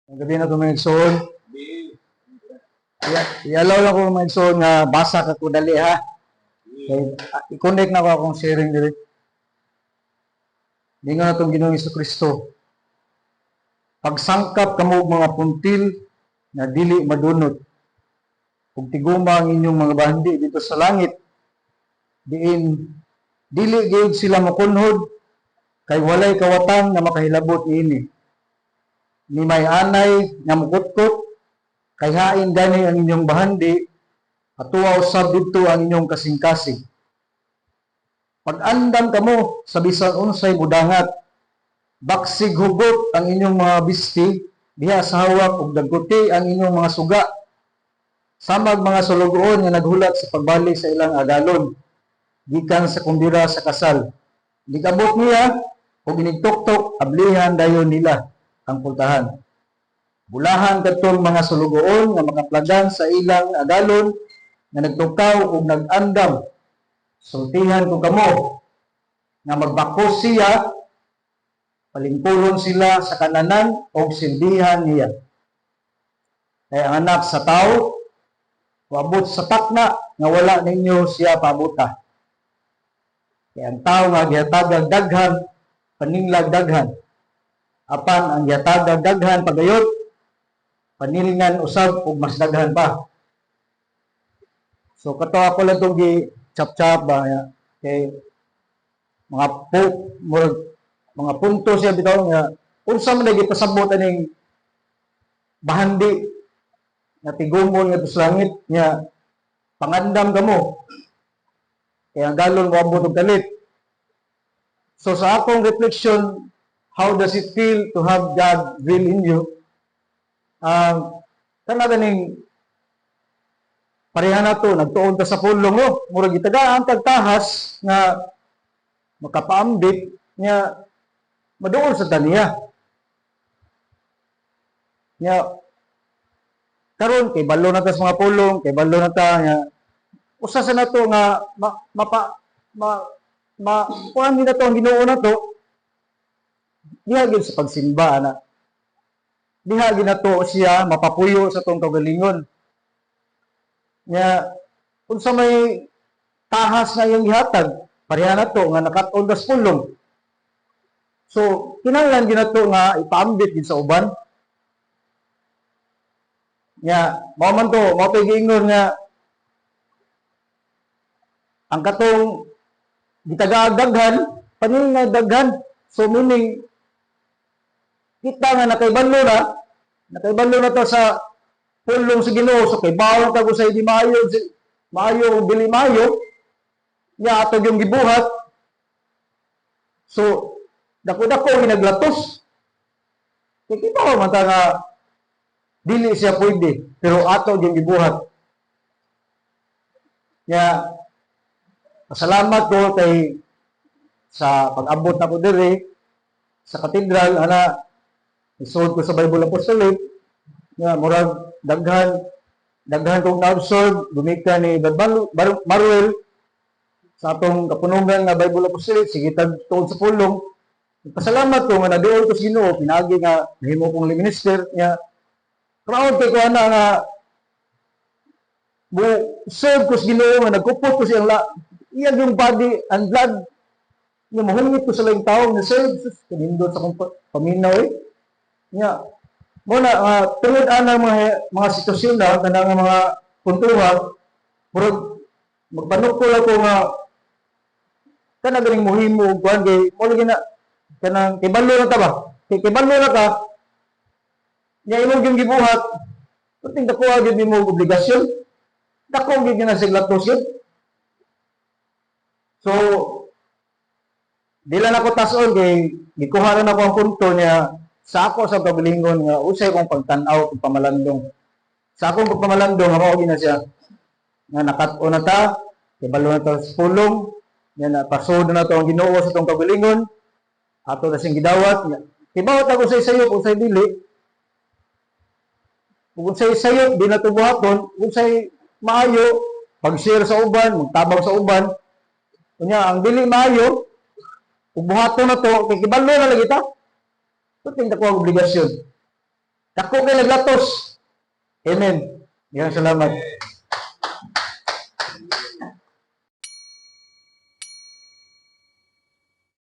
Ang gabi na ito mga igsoon. I-allow lang ko mga igsoon nga basa ka ko dali ha. Okay. I-connect na ko akong sharing dili. Dingo na itong Ginoong Jesucristo. Pagsangkap kamo mga puntil na dili madunot. Kung tiguma ang inyong mga bahandi dito sa langit, diin dili gyud sila makunhod kay walay kawatan na makahilabot niini. Ni may anay nga mukutkot kay hain gani ang inyong bahandi atuwa usab didto ang inyong kasing-kasing. Pag-andam kamo sa bisan unsay mudangat, baksig hugot ang inyong mga bisti diha sa hawak ug dagkuti ang inyong mga suga samag mga sulugoon nga naghulat sa pagbalik sa ilang agalon gikan sa kumbira sa kasal. Gikabot niya ug inigtuktok ablihan dayon nila ang pultahan. Bulahan katong mga sulugoon nga makaplagan sa ilang agalon nga nagtukaw ug nag-andam. Sultihan ko kamo nga magbakos siya, palingkulon sila sa kananan ug silbihan niya. Kaya ang anak sa tao, wabot sa takna nga wala ninyo siya pabuta. Kaya ang tao nga gihatagag daghan, paninglag daghan. Apan ang gihatagag daghan pagayot, panilingan usab ug mas daghan pa. So kato ako lang itong gi-chap-chap ba kay mga punto siya bitaw nga unsa man lagi pasabot aning bahandi nga tigumon nga sa langit nga pangandam kamo. Kaya galon mo abot og kalit. So sa akong reflection, how does it feel to have God will in you? Kana ganing pareha na to, nagtuon ta sa pulong mo, murag gitagaan tagtahas nga makapaambit nga maduol sa taniya. Nga karon kay balo na ta sa mga pulong, kay balo na ta nga usa sa nato nga kuan ni nato ang Ginoo nato diha gyud sa pagsimba ana. Diha ginato siya mapapuyo sa tong kagalingon. Nya unsa may tahas na iyang gihatag, pareha na to nga nakat-on das pulong. So kinahanglan ginato nga ipaambit gid sa uban. Nya mao man to, mao pay giingon nga ang katong gitagaag daghan, paning nga daghan. So meaning kita nga nakaibalo na to sa pulong sa Ginoo. So kay bawal ta ko sa di maayo bili maayo nya atog yung gibuhat. So dako-dako ginaglatos. Kay kita man ta nga dili siya pwede pero atog yung gibuhat. Nya pasalamat ko kay sa pag-abot na ko diri sa katedral ana isuod ko sa Bible Apostolate nga murag daghan kong na-absorb gumika ni Maruel sa atong kapunungan nga Bible Apostolate sige tuod sa pulong. Pasalamat ko nga naduol ko sa Ginoo pinagi nga nahimo kong minister nya proud kay ko ana nga mo serve ko sa Ginoo nga nagkupot ko siyang iyan yung body and blood nga mahungit ko sa laing tao na serve kanindot sa kong paminaw nya muna tungod ana mga sitwasyon na kanang mga puntuhan murag magpanukol ako nga kana ganing mohimo og kuan kay mo lagi na kanang kibalo na ta ba kay kibalo na ka nya imong yung gibuhat puting dako agad nimo obligasyon dako gyud na siglatos yun. So dila na ko tas-on kay gikuha na ako ang punto niya sa ako sa kagalingon nga usay kong pagtan-aw kung pamalandong. Sa akong pagpamalandong mao na siya nga nakat-on na ta, ibalo na ta sa pulong, nga napasod na to ang Ginoo sa tong kagalingon. Ato na sing gidawat. Tibawat ako sa isayo kung say dili. Kung say sayo di na to buhaton, kung say maayo pag-share sa uban, magtabang sa uban. Kunya ang dili maayo, ug buhaton na to kay kibalo na lagi ta. Puting dako ang obligasyon. Dako kay naglatos. Amen. Yan salamat.